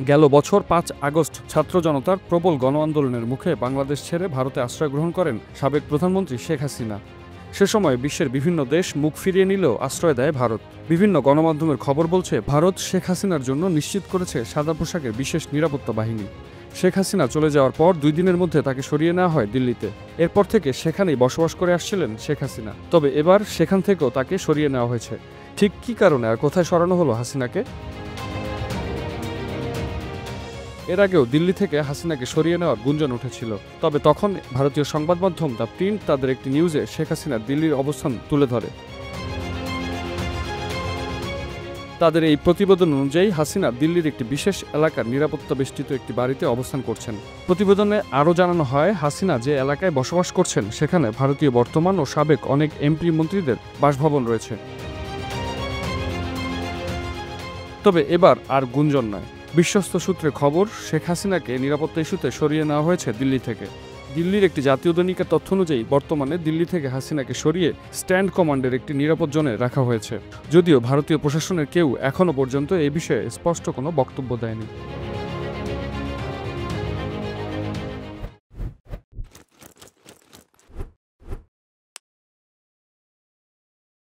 গেল বছর ৫ আগস্ট ছাত্র জনতার প্রবল গণ আন্দোলনের মুখে বাংলাদেশ ছেড়ে ভারতে আশ্রয় গ্রহণ করেন সাবেক প্রধানমন্ত্রী শেখ হাসিনা। সে সময় বিশ্বের বিভিন্ন দেশ মুখ ফিরিয়ে নিলেও আশ্রয় দেয় ভারত। বিভিন্ন গণমাধ্যমের খবর বলছে, ভারত শেখ হাসিনার জন্য নিশ্চিত করেছে সাদা পোশাকের বিশেষ নিরাপত্তা বাহিনী। শেখ হাসিনা চলে যাওয়ার পর 2 দিনের মধ্যে তাকে সরিয়ে নেওয়া হয় দিল্লিতে। এরপর থেকে সেখানেই বসবাস করে আসছিলেন শেখ হাসিনা। তবে এবার সেখান থেকেও তাকে সরিয়ে নেওয়া হয়েছে। ঠিক কী কারণে আর কোথায় সরানো হলো হাসিনাকে? এর আগেও দিল্লি থেকে হাসিনাকে সরিয়ে নেওয়ার গুঞ্জন উঠেছিল। তবে তখন ভারতীয় সংবাদ মাধ্যম দ্য প্রিন্ট তাদের একটি নিউজে শেখ হাসিনা দিল্লির অবস্থান তুলে ধরে। তাদের এই প্রতিবেদন অনুযায়ী হাসিনা দিল্লির একটি বিশেষ এলাকার নিরাপত্তা বেষ্টিত একটি বাড়িতে অবস্থান করছেন। প্রতিবেদনে আরও জানানো হয়, হাসিনা যে এলাকায় বসবাস করছেন সেখানে ভারতীয় বর্তমান ও সাবেক অনেক এমপি মন্ত্রীদের বাসভবন রয়েছে। তবে এবার আর গুঞ্জন নয়, বিশ্বস্ত সূত্রে খবর, শেখ হাসিনাকে নিরাপত্তা ইস্যুতে সরিয়ে নেওয়া হয়েছে দিল্লি থেকে। দিল্লির একটি জাতীয় দৈনিকের তথ্য অনুযায়ী বর্তমানে দিল্লি থেকে হাসিনাকে সরিয়ে স্ট্যান্ড কমান্ডের একটি নিরাপদ জোনে রাখা হয়েছে। যদিও ভারতীয় প্রশাসনের কেউ এখনও পর্যন্ত এ বিষয়ে স্পষ্ট কোনো বক্তব্য দেয়নি।